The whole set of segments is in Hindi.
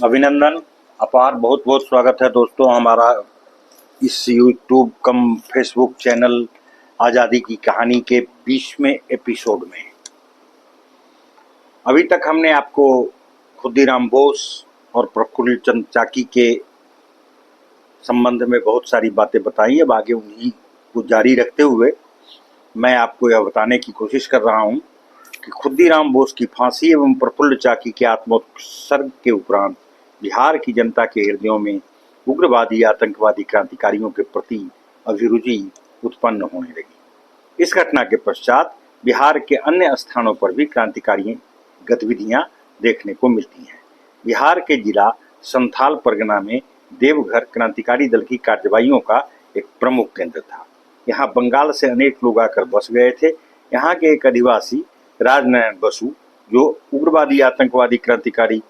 अभिनंदन। अपार बहुत बहुत स्वागत है दोस्तों हमारा इस यूट्यूब कम फेसबुक चैनल आज़ादी की कहानी के 20वें एपिसोड में। अभी तक हमने आपको खुदीराम बोस और प्रफुल्ल चंद्र चाकी के संबंध में बहुत सारी बातें बताई। अब आगे उन्हीं को जारी रखते हुए मैं आपको यह बताने की कोशिश कर रहा हूं कि खुदीराम बोस की फांसी एवं प्रफुल्ल चाकी के आत्मोत्सर्ग के उपरांत बिहार की जनता के हृदयों में उग्रवादी आतंकवादी क्रांतिकारियों के प्रति अभिरुचि उत्पन्न होने लगी। इस घटना के पश्चात बिहार के अन्य स्थानों पर भी क्रांतिकारी गतिविधियां देखने को मिलती हैं। बिहार के जिला संथाल परगना में देवघर क्रांतिकारी दल की कार्यवाहियों का एक प्रमुख केंद्र था। यहाँ बंगाल से अनेक लोग आकर बस गए थे। यहाँ के एक आदिवासी राजनारायण बसु, जो उग्रवादी आतंकवादी क्रांतिकारी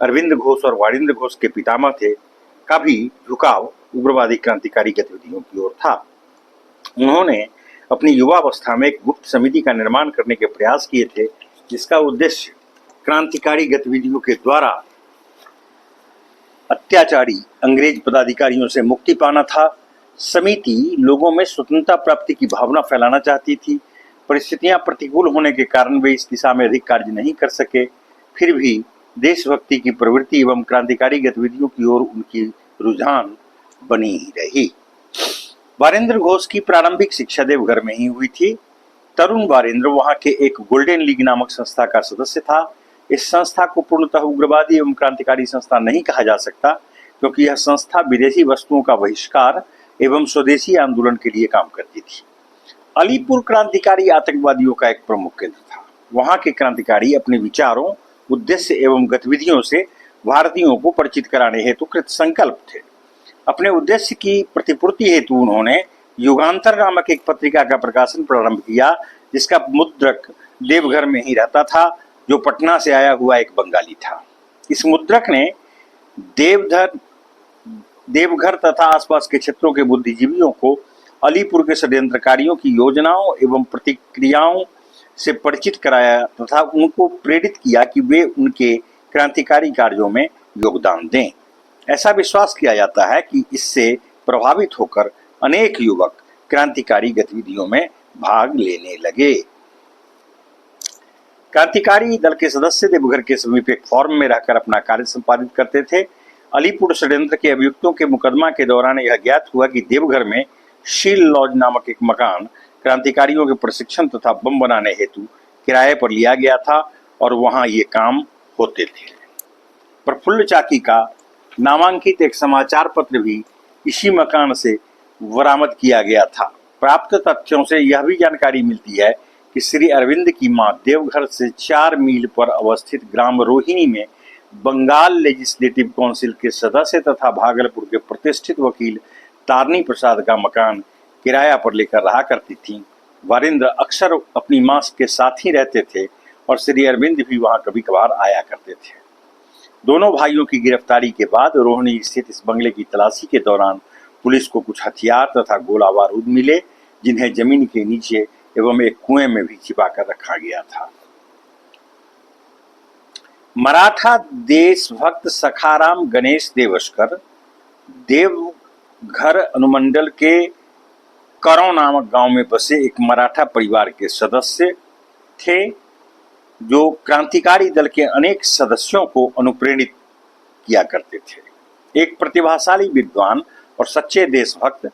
अरविंद घोष और वारिंद्र घोष के पितामह थे, का भी झुकाव उग्रवादी क्रांतिकारी गतिविधियों की ओर था। उन्होंने अपनी युवावस्था में एक गुप्त समिति का निर्माण करने के प्रयास किए थे, जिसका उद्देश्य क्रांतिकारी गतिविधियों के द्वारा अत्याचारी अंग्रेज पदाधिकारियों से मुक्ति पाना था। समिति लोगों में स्वतंत्रता प्राप्ति की भावना फैलाना चाहती थी। परिस्थितियां प्रतिकूल होने के कारण वे इस दिशा में अधिक कार्य नहीं कर सके। फिर भी देशभक्ति की प्रवृत्ति एवं क्रांतिकारी गतिविधियों की ओर उनकी रुझान बनी ही रही। वारिंद्र घोष की प्रारंभिक शिक्षा देवघर में ही हुई थी। तरुण वारिंद्र वहां के एक गोल्डन लीग नामक संस्था का सदस्य था। इस संस्था को पूर्णतः उग्रवादी एवं क्रांतिकारी संस्था नहीं कहा जा सकता, क्योंकि यह संस्था विदेशी वस्तुओं का बहिष्कार एवं स्वदेशी आंदोलन के लिए काम करती थी। अलीपुर क्रांतिकारी आतंकवादियों का एक प्रमुख केंद्र था। वहां के क्रांतिकारी अपने विचारों, उद्देश्य एवं गतिविधियों से भारतीयों को परिचित कराने हेतु कृत संकल्प थे। अपने उद्देश्य की प्रतिपूर्ति हेतु उन्होंने युगांतर नामक एक पत्रिका का प्रकाशन प्रारंभ किया, जिसका मुद्रक देवघर में ही रहता था, जो पटना से आया हुआ एक बंगाली था। इस मुद्रक ने देवघर तथा आसपास के क्षेत्रों के बुद्धिजीवियों को अलीपुर के षड्यंत्रकारियों की योजनाओं एवं प्रतिक्रियाओं से परिचित कराया तथा उनको प्रेरित किया कि वे उनके क्रांतिकारी कार्यों में योगदान दें। ऐसा विश्वास किया जाता है कि इससे प्रभावित होकर अनेक युवक क्रांतिकारी गतिविधियों में भाग लेने लगे। क्रांतिकारी दल के सदस्य देवघर के समीप एक फॉर्म में रहकर अपना कार्य संपादित करते थे। अलीपुर षड्यंत्र के अभियुक्तों के मुकदमा के दौरान यह ज्ञात हुआ कि देवघर में शील लॉज नामक एक मकान क्रांतिकारियों के प्रशिक्षण तथा बम बनाने हेतु किराए पर लिया गया था और वहां ये काम होते थे। प्रफुल्ल चाकी का नामांकित एक समाचार पत्र भी इसी मकान से बरामद किया गया था। प्राप्त तथ्यों से यह भी जानकारी मिलती है कि श्री अरविंद की मां देवघर से 4 मील पर अवस्थित ग्राम रोहिणी में बंगाल लेजिस्लेटिव काउंसिल के सदस्य तथा भागलपुर के प्रतिष्ठित वकील तारनी प्रसाद का मकान किराया पर लेकर रहा करती थी। वारिंद्र अक्सर अपनी मां के साथ ही रहते थे और श्री अरविंद भी वहां कभी कभार आया करते थे। दोनों भाइयों की गिरफ्तारी के बाद रोहिणी स्थित इस बंगले की तलाशी के दौरान पुलिस को कुछ हथियार तथा गोला बारूद मिले, जिन्हें जमीन के नीचे एवं एक कुएं में भी छिपाकर रखा गया था। मराठा देशभक्त सखाराम गणेश देवस्कर देवघर अनुमंडल के करौ नामक गांव में बसे एक मराठा परिवार के सदस्य थे, जो क्रांतिकारी दल के अनेक सदस्यों को अनुप्रेरित किया करते थे। एक प्रतिभाशाली विद्वान और सच्चे देशभक्त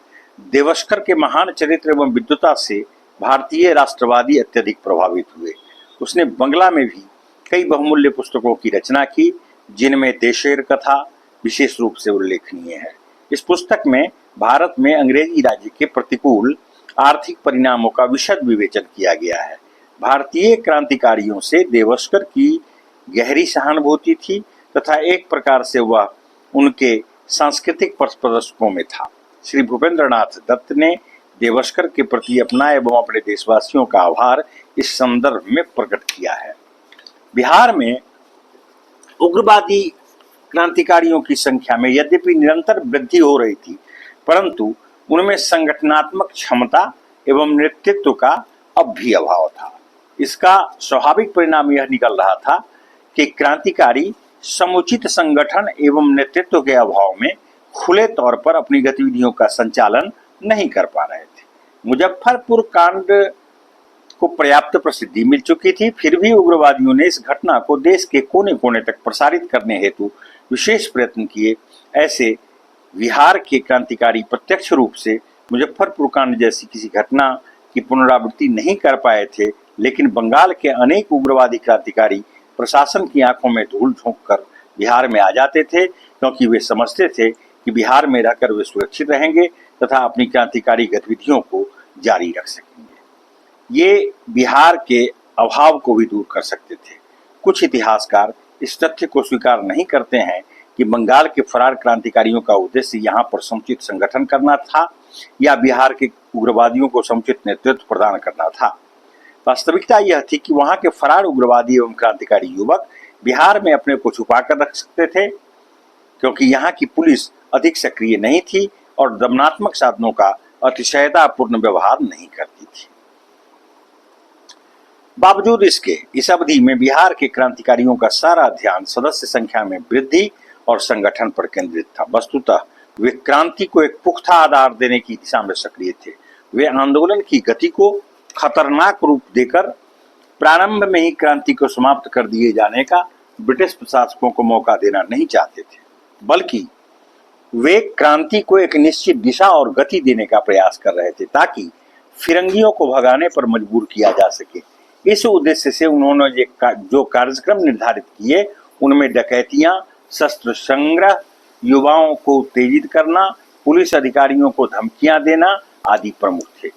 देवस्कर के महान चरित्र एवं विद्वता से भारतीय राष्ट्रवादी अत्यधिक प्रभावित हुए। उसने बंगला में भी कई बहुमूल्य पुस्तकों की रचना की, जिनमें देशेर कथा विशेष रूप से उल्लेखनीय है। इस पुस्तक में भारत में अंग्रेजी राज्य के प्रतिकूल आर्थिक परिणामों का विशद विवेचन किया गया है। भारतीय क्रांतिकारियों से देवस्कर की गहरी सहानुभूति थी तथा एक प्रकार से वह उनके सांस्कृतिक पथप्रदर्शकों में था। श्री भूपेंद्रनाथ दत्त ने देवस्कर के प्रति अपना एवं अपने देशवासियों का आभार इस संदर्भ में प्रकट किया है। बिहार में उग्रवादी क्रांतिकारियों की संख्या में यद्यपि निरंतर वृद्धि हो रही थी, परंतु उनमें संगठनात्मक क्षमता एवं नेतृत्व का अब भी अभाव था। इसका स्वाभाविक परिणाम यह निकल रहा था कि क्रांतिकारी समुचित संगठन एवं नेतृत्व के अभाव में खुले तौर पर अपनी गतिविधियों का संचालन नहीं कर पा रहे थे। मुजफ्फरपुर कांड को पर्याप्त प्रसिद्धि मिल चुकी थी, फिर भी उग्रवादियों ने इस घटना को देश के कोने कोने तक प्रसारित करने हेतु विशेष प्रयत्न किए। ऐसे बिहार के क्रांतिकारी प्रत्यक्ष रूप से मुजफ्फरपुर कांड जैसी किसी घटना की पुनरावृत्ति नहीं कर पाए थे, लेकिन बंगाल के अनेक उग्रवादी क्रांतिकारी प्रशासन की आंखों में धूल झोंक कर बिहार में आ जाते थे, क्योंकि वे समझते थे कि बिहार में रहकर वे सुरक्षित रहेंगे तथा अपनी क्रांतिकारी गतिविधियों को जारी रख सकेंगे। ये बिहार के अभाव को भी दूर कर सकते थे। कुछ इतिहासकार इस तथ्य को स्वीकार नहीं करते हैं कि बंगाल के फरार क्रांतिकारियों का उद्देश्य यहाँ पर समुचित संगठन करना था या बिहार के उग्रवादियों को समुचित नेतृत्व प्रदान करना था। वास्तविकता यह थी कि वहां के फरार उग्रवादी एवं क्रांतिकारी युवक बिहार में अपने को छुपा कर रख सकते थे, क्योंकि यहाँ की पुलिस अधिक सक्रिय नहीं थी और दमनात्मक साधनों का अतिशयतापूर्ण व्यवहार नहीं करती थी। बावजूद इसके इस अवधि में बिहार के क्रांतिकारियों का सारा ध्यान सदस्य संख्या में वृद्धि और संगठन पर केंद्रित था। वस्तुतः वे क्रांति को एक पुख्ता आधार देने की दिशा में सक्रिय थे। वे आंदोलन की गति को खतरनाक रूप देकर प्रारंभ में ही क्रांति को समाप्त कर दिए जाने का ब्रिटिश प्रशासकों को मौका देना नहीं चाहते थे, बल्कि वे क्रांति को एक निश्चित दिशा और गति देने का प्रयास कर रहे थे ताकि फिरंगियों को भगाने पर मजबूर किया जा सके। इस उद्देश्य से उन्होंने जो कार्यक्रम निर्धारित किए उनमें डकैतियां, शस्त्र संग्रह, युवाओं को उत्तेजित करना, पुलिस अधिकारियों को धमकियां देना आदि प्रमुख थे।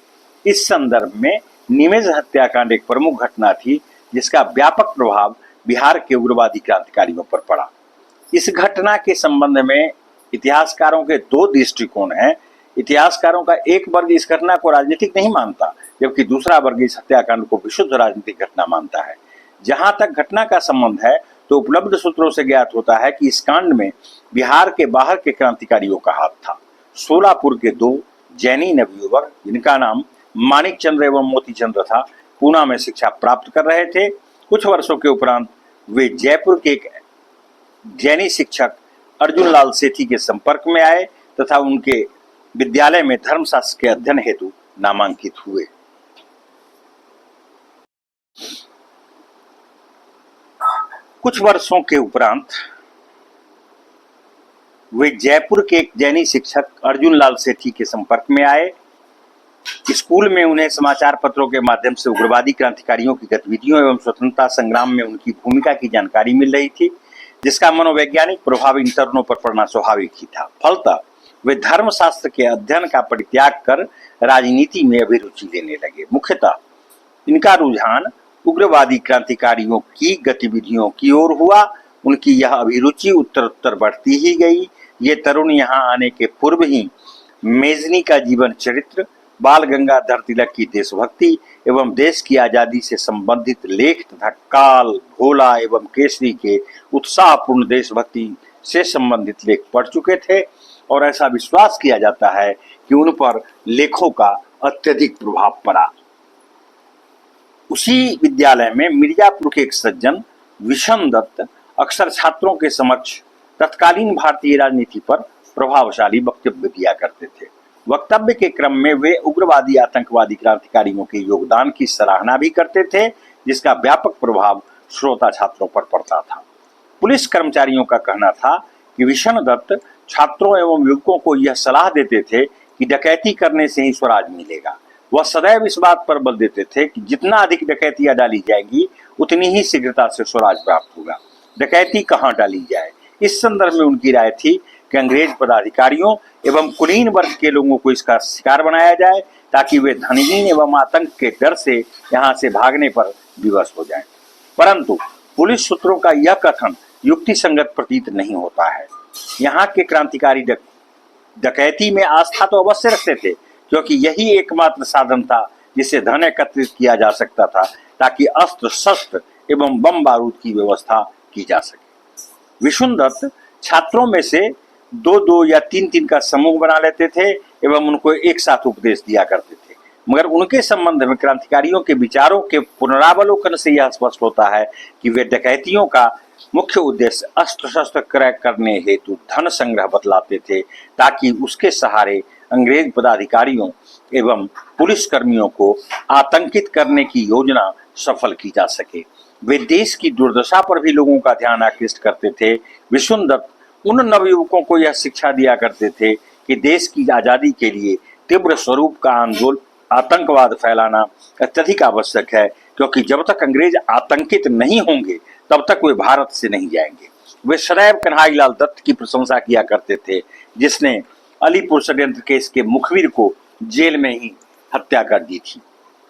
इस संदर्भ में निमेज हत्याकांड एक प्रमुख घटना थी जिसका व्यापक प्रभाव बिहार के उग्रवादी क्रांतिकारियों पर पड़ा। इस घटना के संबंध में इतिहासकारों के दो दृष्टिकोण हैं। इतिहासकारों का एक वर्ग इस घटना को राजनीतिक नहीं मानता, जबकि दूसरा वर्ग इस हत्याकांड को विशुद्ध राजनीतिक घटना मानता है। जहां तक घटना का संबंध है तो उपलब्ध सूत्रों से ज्ञात होता है कि इस कांड में बिहार के बाहर के क्रांतिकारियों का हाथ था। सोलापुर के दो जैनी नवयुवक, जिनका नाम मानिक चंद्र एवं मोती चंद्र था, पूना में शिक्षा प्राप्त कर रहे थे। कुछ वर्षों के उपरांत वे जयपुर के एक जैनी शिक्षक अर्जुन लाल सेठी के संपर्क में आए तथा उनके विद्यालय में धर्मशास्त्र के अध्ययन हेतु नामांकित हुए। कुछ वर्षों के उपरांत वे जयपुर के एक जैनी शिक्षक अर्जुन लाल सेठी के संपर्क में आए। स्कूल में उन्हें समाचार पत्रों के माध्यम से उग्रवादी क्रांतिकारियों की गतिविधियों एवं स्वतंत्रता संग्राम में उनकी भूमिका की जानकारी मिल रही थी, जिसका मनोवैज्ञानिक प्रभाव इन तरुणों पर पड़ना स्वाभाविक ही था। फलतः वे धर्मशास्त्र के अध्ययन का परित्याग कर राजनीति में अभिरुचि लेने लगे। मुख्यतः इनका रुझान उग्रवादी क्रांतिकारियों की गतिविधियों की ओर हुआ। उनकी यह अभिरुचि उत्तरोत्तर बढ़ती ही गई। ये तरुण यहाँ आने के पूर्व ही मेजनी का जीवन चरित्र, बाल गंगाधर तिलक की देशभक्ति एवं देश की आजादी से संबंधित लेख तथा काल, भोला एवं केसरी के उत्साहपूर्ण देशभक्ति से संबंधित लेख पढ़ चुके थे और ऐसा विश्वास किया जाता है कि उन पर लेखों का अत्यधिक प्रभाव पड़ा। उसी विद्यालय में मिर्जापुर के एक सज्जन विशन दत्त अक्सर छात्रों के समक्ष तत्कालीन भारतीय राजनीति पर प्रभावशाली वक्तव्य दिया करते थे। वक्तव्य के क्रम में वे उग्रवादी आतंकवादी क्रांतिकारियों के योगदान की सराहना भी करते थे, जिसका व्यापक प्रभाव श्रोता छात्रों पर पड़ता था। पुलिस कर्मचारियों का कहना था कि विशन दत्त छात्रों एवं युवकों को यह सलाह देते थे कि डकैती करने से ही स्वराज मिलेगा। वह सदैव इस बात पर बल देते थे कि जितना अधिक डकैतियां डाली जाएंगी उतनी ही शीघ्रता से स्वराज प्राप्त होगा। डकैती कहाँ डाली जाए, इस संदर्भ में उनकी राय थी कि अंग्रेज पदाधिकारियों एवं कुलीन वर्ग के लोगों को इसका शिकार बनाया जाए ताकि वे धनहीन एवं आतंक के डर से यहाँ से भागने पर विवश हो जाएं। परंतु पुलिस सूत्रों का यह कथन युक्ति संगत प्रतीत नहीं होता है। यहाँ के क्रांतिकारी डकैती में आस्था तो अवश्य रखते थे, क्योंकि यही एकमात्र साधन था जिससे धन एकत्रित किया जा सकता था ताकि अस्त्र शस्त्र एवं बम बारूद की व्यवस्था की जा सके। विशन दत्त छात्रों में से 2-2 या 3-3 का समूह बना लेते थे एवं उनको एक साथ उपदेश दिया करते थे। मगर उनके संबंध में क्रांतिकारियों के विचारों के पुनरावलोकन से यह स्पष्ट होता है कि वे डकैतियों का मुख्य उद्देश्य अस्त्र शस्त्र क्रय करने हेतु धन संग्रह बतलाते थे, ताकि उसके सहारे अंग्रेज पदाधिकारियों एवं पुलिस कर्मियों को आतंकित करने की योजना सफल की जा सके। वे देश की दुर्दशा पर भी लोगों का ध्यान आकृष्ट करते थे। विष्णुदत्त उन नवयुवकों को यह शिक्षा दिया करते थे कि देश की आजादी के लिए तीव्र स्वरूप का आंदोलन आतंकवाद फैलाना अत्यधिक आवश्यक है, क्योंकि जब तक अंग्रेज आतंकित नहीं होंगे तब तक वे भारत से नहीं जाएंगे। वे सदैव कन्हैयालाल दत्त की प्रशंसा किया करते थे, जिसने अलीपुर षड्यंत्र केस के मुखबिर को जेल में ही हत्या कर दी थी।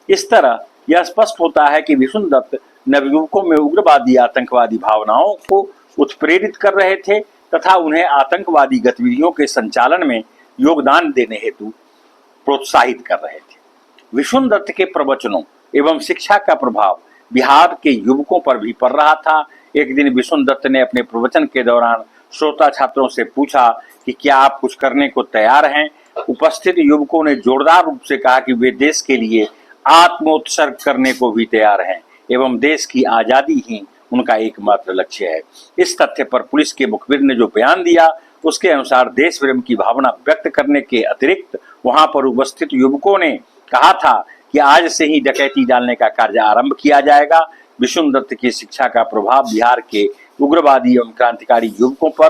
इस तरह यह स्पष्ट होता है कि विष्णुदत्त नवयुवकों में उग्रवादी आतंकवादी भावनाओं को उत्प्रेरित कर रहे थे तथा उन्हें आतंकवादी गतिविधियों के संचालन में योगदान देने हेतु प्रोत्साहित कर रहे थे। विष्णुदत्त के प्रवचनों एवं शिक्षा का प्रभाव बिहार के युवकों पर भी पड़ रहा था। एक दिन विष्णुदत्त ने अपने प्रवचन के दौरान श्रोता छात्रों से पूछा कि क्या आप कुछ करने को तैयार हैं। उपस्थित युवकों ने जोरदार रूप से कहा कि वे देश के लिए आत्मोत्सर्ग करने को भी तैयार हैं एवं देश की आजादी ही उनका एकमात्र लक्ष्य है। इस तथ्य पर पुलिस के मुखबिर ने जो बयान दिया, उसके अनुसार देश प्रेम की भावना व्यक्त करने के अतिरिक्त वहां पर उपस्थित युवकों ने कहा था कि आज से ही डकैती डालने का कार्य आरंभ किया जाएगा। विष्णुदत्त की शिक्षा का प्रभाव बिहार के उग्रवादी एवं क्रांतिकारी युवकों पर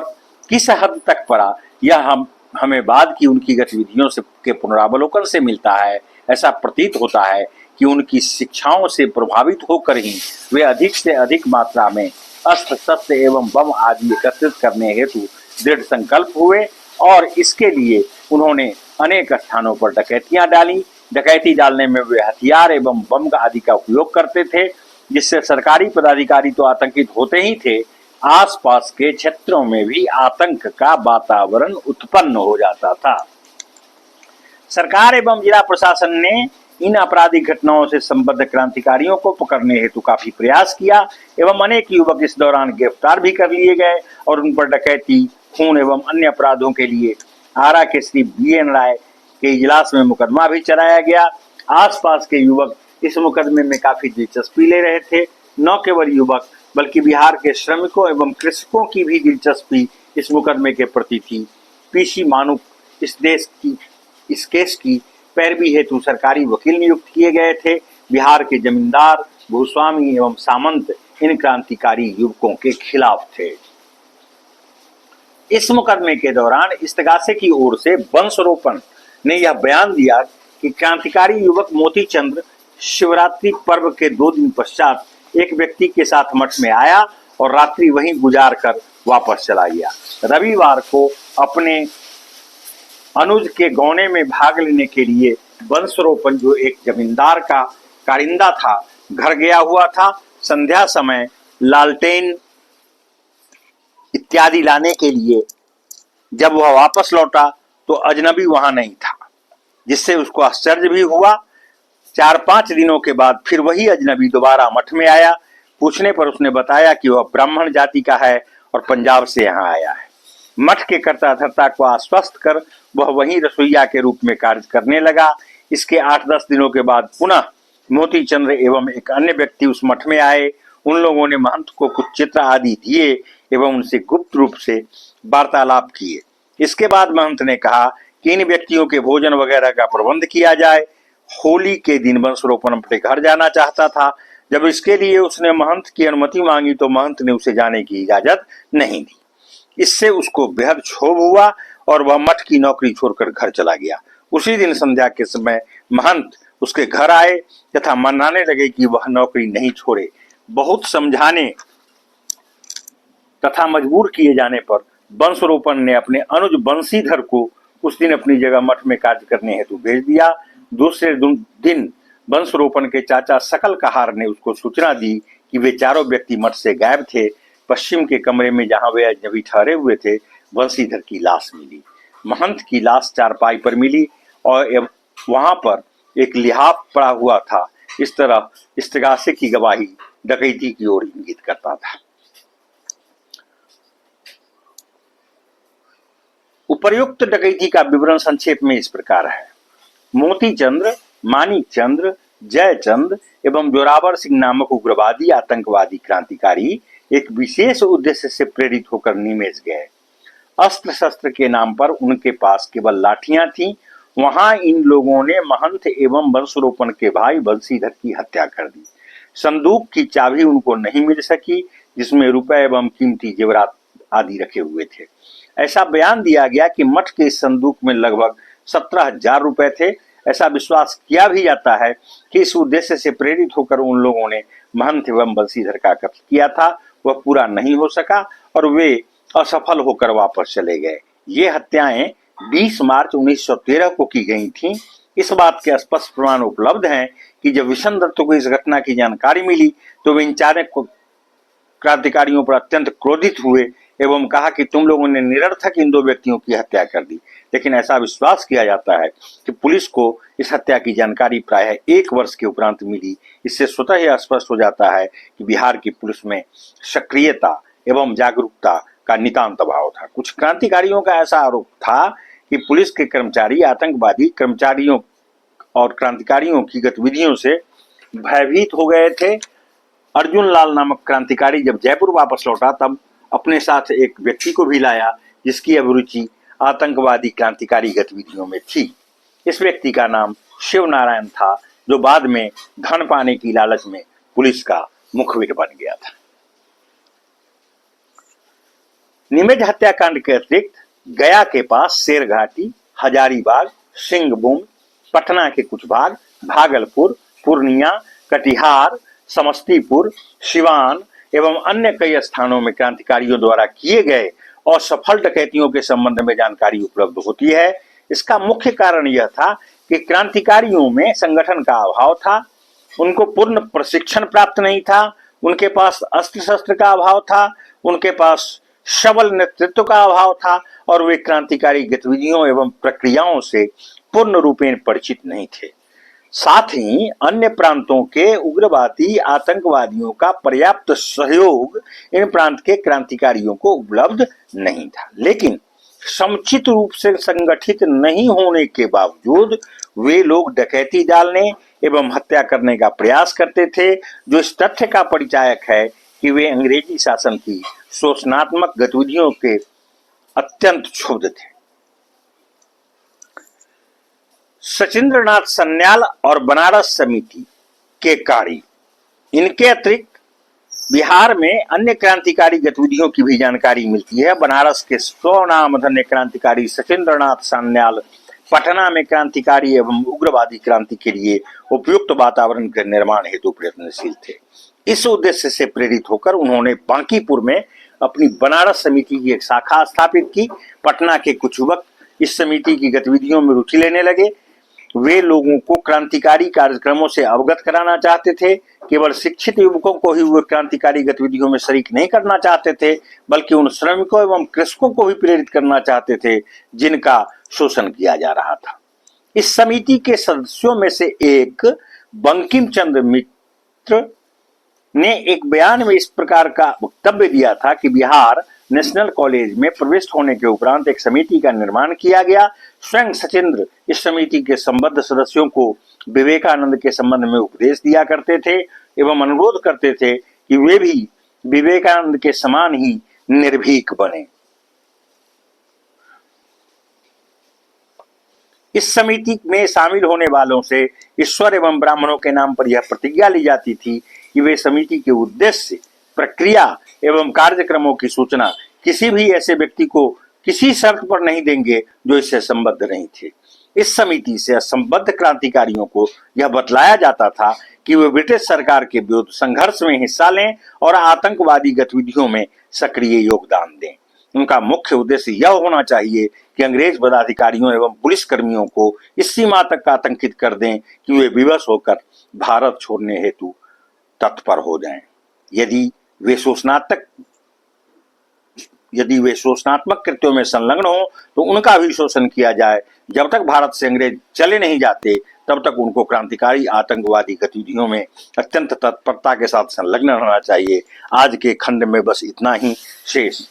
किस हद तक पड़ा, यह हमें बाद की उनकी गतिविधियों से के पुनरावलोकन से मिलता है। ऐसा प्रतीत होता है कि उनकी शिक्षाओं से प्रभावित होकर ही वे अधिक से अधिक मात्रा में अस्त्र शस्त्र एवं बम आदि एकत्रित करने हेतु दृढ़ संकल्प हुए और इसके लिए उन्होंने अनेक स्थानों पर डकैतियां डाली। डकैती डालने में वे हथियार एवं बम आदि का उपयोग करते थे, जिससे सरकारी पदाधिकारी तो आतंकित होते ही थे, आसपास के क्षेत्रों में भी आतंक का वातावरण उत्पन्न हो जाता था। सरकार एवं जिला प्रशासन ने इन आपराधिक घटनाओं से संबद्ध क्रांतिकारियों को पकड़ने हेतु काफी प्रयास किया एवं अनेक युवक इस दौरान गिरफ्तार भी कर लिए गए और उन पर डकैती, खून एवं अन्य अपराधों के लिए आरा के श्री BN राय के इजलास में मुकदमा भी चलाया गया। आसपास के युवक इस मुकदमे में काफी दिलचस्पी ले रहे थे। न केवल युवक बल्कि बिहार के श्रमिकों एवं कृषकों की भी दिलचस्पी इस मुकदमे के प्रति थी। PC मानुक इस केस की पैरवी हेतु सरकारी वकील नियुक्त किए गए थे। बिहार के जमींदार, भूस्वामी एवं सामंत इन क्रांतिकारी युवकों के खिलाफ थे। इस मुकदमे के दौरान इस्तगासे की ओर से वंशरोपण ने यह बयान दिया कि क्रांतिकारी युवक मोतीचंद्र शिवरात्रि पर्व के 2 दिन पश्चात एक व्यक्ति के साथ मठ में आया और रात्रि वहीं गुजार कर वापस चला गया। रविवार को अपने अनुज के गौने में भाग लेने के लिए वंशरोपण, जो एक जमींदार का कारिंदा था, घर गया हुआ था। संध्या समय लालटेन इत्यादि लाने के लिए जब वह वापस लौटा तो अजनबी वहां नहीं था, जिससे उसको आश्चर्य भी हुआ। 4-5 दिनों के बाद फिर वही अजनबी दोबारा मठ में आया। पूछने पर उसने बताया कि वह ब्राह्मण जाति का है और पंजाब से यहाँ आया है। मठ के कर्ता धर्ता को आश्वस्त कर वह वहीं रसोइया के रूप में कार्य करने लगा। इसके 8-10 दिनों के बाद पुनः मोतीचंद्र एवं एक अन्य व्यक्ति उस मठ में आए। उन लोगों ने महंत को कुछ चित्र आदि दिए एवं उनसे गुप्त रूप से वार्तालाप किए। इसके बाद महंत ने कहा कि इन व्यक्तियों के भोजन वगैरह का प्रबंध किया जाए। होली के दिन वंशरोपण अपने घर जाना चाहता था। जब इसके लिए उसने महंत की अनुमति मांगी तो महंत ने उसे जाने की इजाजत नहीं दी। इससे उसको बेहद क्षोभ हुआ और वह मठ की नौकरी छोड़कर घर चला गया। उसी दिन संध्या के समय महंत उसके घर आए तथा मनाने लगे कि वह नौकरी नहीं छोड़े। बहुत समझाने तथा मजबूर किए जाने पर वंशरोपण ने अपने अनुज बंशीधर को उस दिन अपनी जगह मठ में कार्य करने हेतु भेज दिया। दूसरे दिन वंशरोपण के चाचा सकल कहार ने उसको सूचना दी कि वे चारों व्यक्ति मठ से गायब थे। पश्चिम के कमरे में जहां वे अजनबी ठहरे हुए थे, बंशीधर की लाश मिली। महंत की लाश चारपाई पर मिली और वहां पर एक लिहाफ पड़ा हुआ था। इस तरह इस्तगासे की गवाही डकैती की ओर इंगित करता था। उपर्युक्त डकैती का विवरण संक्षेप में इस प्रकार है। मोतीचंद्र, मानिकचंद्र, जयचंद एवं जोरावर सिंह नामक उग्रवादी आतंकवादी क्रांतिकारी एक विशेष उद्देश्य से प्रेरित होकर निमेज गए। अस्त्र शस्त्र के नाम पर उनके पास केवल लाठियां थीं। वहां इन लोगों ने महंत एवं वंशरोपण के भाई बंशीधर की हत्या कर दी। संदूक की चाबी उनको नहीं मिल सकी जिसमें रुपए एवं कीमती जेवरात आदि रखे हुए थे। ऐसा बयान दिया गया कि मठ के इस संदूक में लगभग 17,000 रुपए थे। ऐसा विश्वास किया भी जाता है कि इस उद्देश्य से प्रेरित होकर उन लोगों ने महंत एवं बंशीधर का कत्ल किया था, वह पूरा नहीं हो सका और वे असफल होकर वापस चले गए। ये हत्याएं 20 मार्च 1913 को की गई थीं। इस बात के स्पष्ट प्रमाण उपलब्ध हैं कि जब विशन दत्त को इस घटना की जानकारी मिली तो वे इन चाणक्य क्रांतिकारियों पर अत्यंत क्रोधित हुए एवं कहा कि तुम लोगों ने निरर्थक इन दो व्यक्तियों की हत्या कर दी। लेकिन ऐसा विश्वास किया जाता है कि पुलिस को इस हत्या की जानकारी प्रायः 1 वर्ष के उपरांत मिली। इससे स्वतः ही स्पष्ट हो जाता है कि बिहार की पुलिस में सक्रियता एवं जागरूकता का नितांत अभाव था। कुछ क्रांतिकारियों का ऐसा आरोप था कि पुलिस के कर्मचारी आतंकवादी कर्मचारियों और क्रांतिकारियों की गतिविधियों से भयभीत हो गए थे। अर्जुन लाल नामक क्रांतिकारी जब जयपुर वापस लौटा तब अपने साथ एक व्यक्ति को भी लाया जिसकी अभिरुचि आतंकवादी क्रांतिकारी गतिविधियों में थी। इस व्यक्ति का नाम शिव नारायण था, जो बाद में धन पाने की लालच में पुलिस का मुखबिर बन गया था। निमेज हत्याकांड के अतिरिक्त गया के पास शेरघाटी, हजारीबाग, सिंहभूम, पटना के कुछ भाग, भागलपुर, पूर्णिया, कटिहार, समस्तीपुर, सिवान एवं अन्य कई स्थानों में क्रांतिकारियों द्वारा किए गए और सफल डकैतियों के संबंध में जानकारी उपलब्ध होती है। इसका मुख्य कारण यह था कि क्रांतिकारियों में संगठन का अभाव था, उनको पूर्ण प्रशिक्षण प्राप्त नहीं था, उनके पास अस्त्र शस्त्र का अभाव था, उनके पास सबल नेतृत्व का अभाव था और वे क्रांतिकारी गतिविधियों एवं प्रक्रियाओं से पूर्ण रूपेण परिचित नहीं थे। साथ ही अन्य प्रांतों के उग्रवादी आतंकवादियों का पर्याप्त सहयोग इन प्रांत के क्रांतिकारियों को उपलब्ध नहीं था। लेकिन समुचित रूप से संगठित नहीं होने के बावजूद वे लोग डकैती डालने एवं हत्या करने का प्रयास करते थे, जो इस तथ्य का परिचायक है कि वे अंग्रेजी शासन की शोषणात्मक गतिविधियों के अत्यंत क्षुब्ध थे। सचिंद्रनाथ सन्याल और बनारस समिति के कार्य, इनके अतिरिक्त बिहार में अन्य क्रांतिकारी गतिविधियों की भी जानकारी मिलती है। बनारस के स्वनामधन्य क्रांतिकारी सचिंद्रनाथ सन्याल पटना में क्रांतिकारी एवं उग्रवादी क्रांति के लिए उपयुक्त वातावरण के निर्माण हेतु प्रयत्नशील थे। इस उद्देश्य से प्रेरित होकर उन्होंने बांकीपुर में अपनी बनारस समिति की एक शाखा स्थापित की। पटना के कुछ युवक इस समिति की गतिविधियों में रुचि लेने लगे। वे लोगों को क्रांतिकारी कार्यक्रमों से अवगत कराना चाहते थे। केवल शिक्षित युवकों को ही वे क्रांतिकारी गतिविधियों में शरीक नहीं करना चाहते थे, बल्कि उन श्रमिकों एवं कृषकों को भी प्रेरित करना चाहते थे जिनका शोषण किया जा रहा था। इस समिति के सदस्यों में से एक बंकिम चंद्र मित्र ने एक बयान में इस प्रकार का वक्तव्य दिया था कि बिहार नेशनल कॉलेज में प्रविष्ट होने के उपरांत एक समिति का निर्माण किया गया। स्वयं सचिंद्र इस समिति के संबद्ध सदस्यों को विवेकानंद के संबंध में उपदेश दिया करते थे एवं अनुरोध करते थे कि वे भी विवेकानंद के समान ही निर्भीक बने। इस समिति में शामिल होने वालों से ईश्वर एवं ब्राह्मणों के नाम पर यह प्रतिज्ञा ली जाती थी कि वे समिति के उद्देश्य, प्रक्रिया एवं कार्यक्रमों की सूचना किसी भी ऐसे व्यक्ति को किसी शर्त पर नहीं देंगे जो इससे संबद्ध नहीं थे। इस समिति से असंबद्ध क्रांतिकारियों को यह बतलाया जाता था कि वे ब्रिटिश सरकार के विरुद्ध संघर्ष में हिस्सा लें और आतंकवादी गतिविधियों में सक्रिय योगदान दें। उनका मुख्य उद्देश्य यह होना चाहिए कि अंग्रेज पदाधिकारियों एवं पुलिस कर्मियों को इस सीमा तक आतंकित कर दें कि वे विवश होकर भारत छोड़ने हेतु तत्पर हो जाएं। यदि वे शोषणात्मक कृत्यों में संलग्न हो तो उनका भी शोषण किया जाए। जब तक भारत से अंग्रेज चले नहीं जाते तब तक उनको क्रांतिकारी आतंकवादी गतिविधियों में अत्यंत तत्परता के साथ संलग्न रहना चाहिए। आज के खंड में बस इतना ही, शेष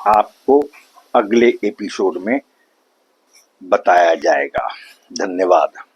आपको अगले एपिसोड में बताया जाएगा। धन्यवाद।